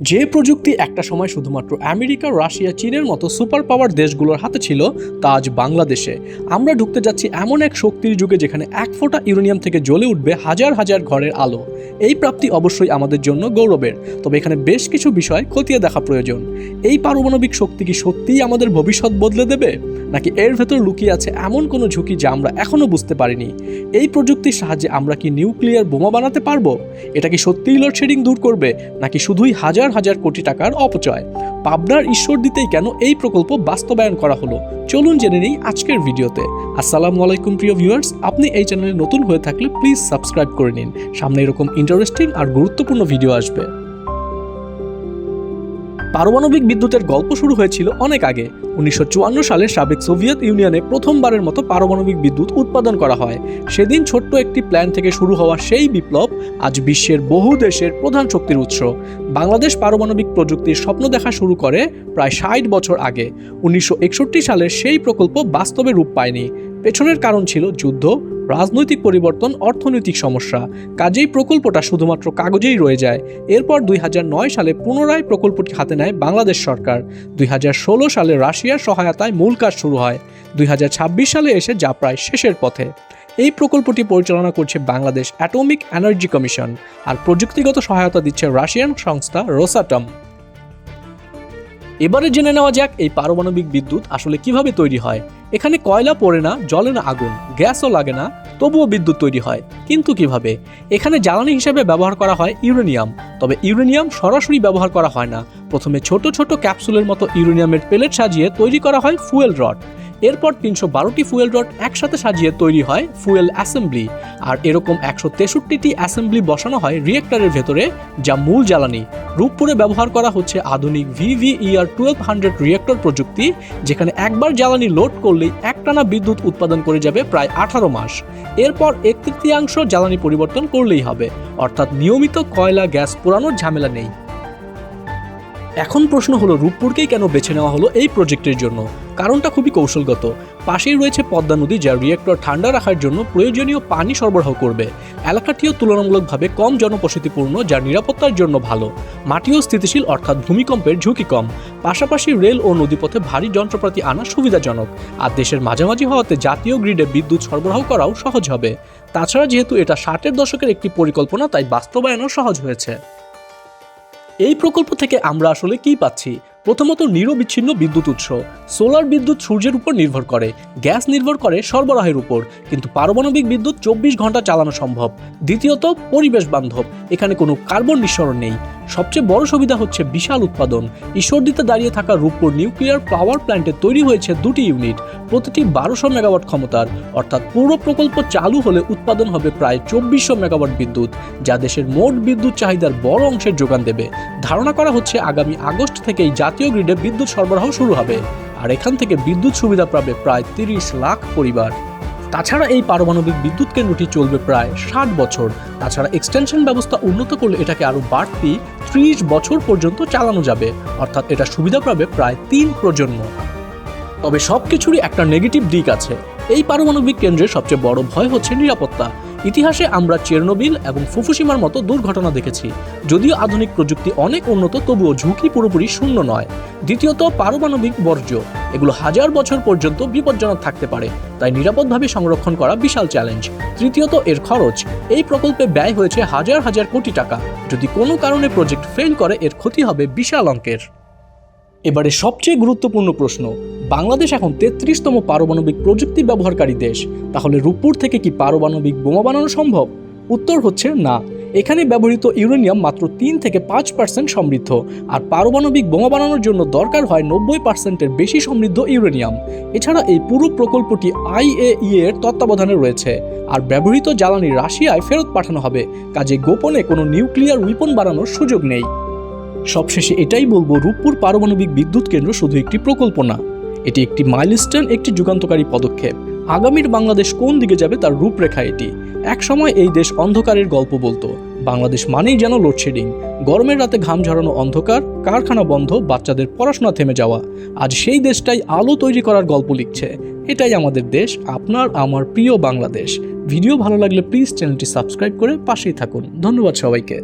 যে প্রযুক্তি একটা সময় শুধুমাত্র আমেরিকা, রাশিয়া, চীনের মতো সুপার পাওয়ার দেশগুলোর হাতে ছিল, তা আজ বাংলাদেশে। আমরা ঢুকতে যাচ্ছি এমন এক শক্তির যুগে যেখানে এক ফোঁটা ইউরেনিয়াম থেকে জ্বলে উঠবে হাজার হাজার ঘরের আলো। এই প্রাপ্তি অবশ্যই আমাদের জন্য গৌরবের, তবে এখানে বেশ কিছু বিষয় খতিয়ে দেখা প্রয়োজন। এই পারমাণবিক শক্তি কি সত্যিই আমাদের ভবিষ্যৎ বদলে দেবে, নাকি এর ভেতর লুকিয়ে আছে এমন কোনো ঝুঁকি যা আমরা এখনও বুঝতে পারিনি? এই প্রযুক্তির সাহায্যে আমরা কি নিউক্লিয়ার বোমা বানাতে পারবো? এটা কি সত্যিই লোডশেডিং দূর করবে, নাকি শুধুই হাজার হাজার কোটি টাকার অপচয়? পাবনার ঈশ্বরদীতেই কেন এই প্রকল্প বাস্তবায়ন করা হলো, চলুন জেনে নিই আজকের ভিডিওতে। আসসালামু আলাইকুম প্রিয় ভিউয়ার্স, আপনি এই চ্যানেলে নতুন হয়ে থাকলে প্লিজ সাবস্ক্রাইব করে নিন। সামনে এরকম ইন্টারেস্টিং আর গুরুত্বপূর্ণ ভিডিও আসবে। পারমাণবিক বিদ্যুতের গল্প শুরু হয়েছিল অনেক আগে। 1954 সালে সাবেক সোভিয়েত ইউনিয়নে প্রথমবারের মতো পারমাণবিক বিদ্যুৎ উৎপাদন করা হয়। সেদিন ছোট্ট একটি প্ল্যান থেকে শুরু হওয়া সেই বিপ্লব আজ বিশ্বের বহু দেশের প্রধান শক্তির উৎস। বাংলাদেশ পারমাণবিক প্রযুক্তির স্বপ্ন দেখা শুরু করে প্রায় 60 বছর আগে। 1961 সালে সেই প্রকল্প বাস্তবে রূপ পায়নি। পেছনের কারণ ছিল যুদ্ধ, রাজনৈতিক পরিবর্তন, অর্থনৈতিক সমস্যা। কাজেই প্রকল্পটা শুধুমাত্র কাগজেই রয়ে যায়। এরপর 2009 সালে পুনরায় প্রকল্পটি হাতে নেয় বাংলাদেশ সরকার। 2016 সালে রাশিয়ার সহায়তায় মূল কাজ শুরু হয়। 2026 সালে এসে যা প্রায় শেষের পথে। এই প্রকল্পটি পরিচালনা করছে বাংলাদেশ অ্যাটমিক এনার্জি কমিশন, আর প্রযুক্তিগত সহায়তা দিচ্ছে রাশিয়ান সংস্থা রোসাটম। এবারে জেনে নেওয়া যাক এই পারমাণবিক বিদ্যুৎ আসলে কিভাবে তৈরি হয়। এখানে কয়লা পড়ে না, জ্বলে না আগুন, গ্যাসও লাগে না, তবুও বিদ্যুৎ তৈরি হয়। কিন্তু কিভাবে? এখানে জ্বালানি হিসেবে ব্যবহার করা হয় ইউরেনিয়াম। তবে ইউরেনিয়াম সরাসরি ব্যবহার করা হয় না। প্রথমে ছোট ছোট ক্যাপসুলের মতো ইউরেনিয়ামের পেলেট সাজিয়ে তৈরি করা হয় ফুয়েল রড। এরপর 312টি ফুয়েল রড একসাথে সাজিয়ে তৈরি হয় ফুয়েল অ্যাসেম্বলি। আর এরকম 163টি অ্যাসেম্বলি বসানো হয় রিয়েক্টরের ভেতরে, যা মূল জ্বালানি। রূপপুরে ব্যবহার করা হচ্ছে আধুনিক VVER 1200 রিয়েক্টর প্রযুক্তি, যেখানে একবার জ্বালানি লোড করলেই একটানা বিদ্যুৎ উৎপাদন করে যাবে প্রায় 18 মাস। এরপর 1/3 জ্বালানি পরিবর্তন করলেই হবে, অর্থাৎ নিয়মিত কয়লা গ্যাস পোড়ানোর ঝামেলা নেই। এখন প্রশ্ন হলো, রূপপুরকেই কেন বেছে নেওয়া হলো এই প্রজেক্টের জন্য? কারণটা খুবই কৌশলগত। পাশেই রয়েছে পদ্মা নদী, যা রিয়েক্টর ঠান্ডা রাখার জন্য প্রয়োজনীয় পানি সরবরাহ করবে। এলাকাটিও তুলনামূলকভাবে কম জনবসতিপূর্ণ, যা নিরাপত্তার জন্য ভালো। মাটিও স্থিতিশীল, অর্থাৎ ভূমিকম্পের ঝুঁকি কম। পাশাপাশি রেল ও নদীপথে ভারী যন্ত্রপাতি আনা সুবিধাজনক। আর দেশের মাঝামাঝি হওয়াতে জাতীয় গ্রিডে বিদ্যুৎ সরবরাহ করাও সহজ হবে। তাছাড়া যেহেতু এটা 60-এর দশকের একটি পরিকল্পনা, তাই বাস্তবায়নও সহজ হয়েছে। এই প্রকল্প থেকে আমরা আসলে কি পাচ্ছি? প্রথমত, নিরবিচ্ছিন্ন বিদ্যুৎ উৎস। সোলার বিদ্যুৎ সূর্যের উপর নির্ভর করে, গ্যাস নির্ভর করে সরবরাহের উপর, কিন্তু পারমাণবিক বিদ্যুৎ 24 ঘন্টা চালানো সম্ভব। দ্বিতীয়ত, পরিবেশ বান্ধব। এখানে কোনো কার্বন নিঃসরণ নেই। সবচেয়ে বড় সুবিধা হচ্ছে বিশাল উৎপাদন। ঈশ্বরদীতে দাঁড়িয়ে থাকা রূপপুর নিউক্লিয়ার পাওয়ার প্ল্যান্টে তৈরি হয়েছে 2টি ইউনিট, প্রতিটি 1200 মেগাওয়াট ক্ষমতার। অর্থাৎ পুরো প্রকল্প চালু হলে উৎপাদন হবে প্রায় 2400 মেগাওয়াট বিদ্যুৎ, যা দেশের মোট বিদ্যুৎ চাহিদার বড় অংশের যোগান দেবে। ধারণা করা হচ্ছে আগামী আগস্ট থেকেই জাতীয় গ্রিডে বিদ্যুৎ সরবরাহ শুরু হবে। আর এখান থেকে বিদ্যুৎ সুবিধা পাবে প্রায় 30 লাখ পরিবার। তাছাড়া এই পারমাণবিক বিদ্যুৎ কেন্দ্রটি চলবে প্রায় 60 বছর। তাছাড়া এক্সটেনশন ব্যবস্থা উন্নত করলে এটাকে আরও বাড়তি 30 বছর পর্যন্ত চালানো যাবে। অর্থাৎ এটা সুবিধা পাবে প্রায় 3 প্রজন্ম। তবে সব কিছুরই একটা নেগেটিভ দিক আছে। এই পারমাণবিক কেন্দ্রের সবচেয়ে বড় ভয় হচ্ছে নিরাপত্তা। ইতিহাসে আমরা চেরনোবিল এবং ফুকুশিমার মতো দুর্ঘটনা দেখেছি। যদিও আধুনিক প্রযুক্তি অনেক উন্নত, তবুও ঝুঁকি পুরোপুরি শূন্য নয়। দ্বিতীয়ত, পারমাণবিক বর্জ্য। এগুলো হাজার বছর পর্যন্ত বিপজ্জনক থাকতে পারে, তাই নিরাপদভাবে সংরক্ষণ করা বিশাল চ্যালেঞ্জ। তৃতীয়ত, এর খরচ। এই প্রকল্পে ব্যয় হয়েছে হাজার হাজার কোটি টাকা। যদি কোনো কারণে প্রজেক্ট ফেল করে, এর ক্ষতি হবে বিশাল অঙ্কের। এবারে সবচেয়ে গুরুত্বপূর্ণ প্রশ্ন, বাংলাদেশ এখন 33তম পারমাণবিক প্রযুক্তি ব্যবহারকারী দেশ। তাহলে রূপপুর থেকে কি পারমাণবিক বোমা বানানো সম্ভব? উত্তর হচ্ছে না। এখানে ব্যবহৃত ইউরেনিয়াম মাত্র 3 থেকে 5% সমৃদ্ধ, আর পারমাণবিক বোমা বানানোর জন্য দরকার হয় 90%-এর বেশি সমৃদ্ধ ইউরেনিয়াম। এছাড়া এই পুরো প্রকল্পটি IAEA এর তত্ত্বাবধানে রয়েছে, আর ব্যবহৃত জ্বালানি রাশিয়ায় ফেরত পাঠানো হবে। কাজে গোপনে কোনো নিউক্লিয়ার উইপন বানানোর সুযোগ নেই। সবশেষে এটাই বলবো, রূপপুর পারমাণবিক বিদ্যুৎ কেন্দ্র শুধু একটি প্রকল্প না, এটি একটি মাইলস্টোন, একটি যুগান্তকারী পদক্ষেপ। আগামীর বাংলাদেশ কোন দিকে যাবে তার রূপরেখা এটি। একসময় এই দেশ অন্ধকারের গল্প বলতো। বাংলাদেশ মানেই যেন লোডশেডিং, গরমের রাতে ঘাম ঝরানো অন্ধকার, কারখানা বন্ধ, বাচ্চাদের পড়াশোনা থেমে যাওয়া। আজ সেই দেশটাই আলো তৈরি করার গল্প লিখছে। এটাই আমাদের দেশ, আপনার আমার প্রিয় বাংলাদেশ। ভিডিও ভালো লাগলে প্লিজ চ্যানেলটি সাবস্ক্রাইব করে পাশেই থাকুন। ধন্যবাদ সবাইকে।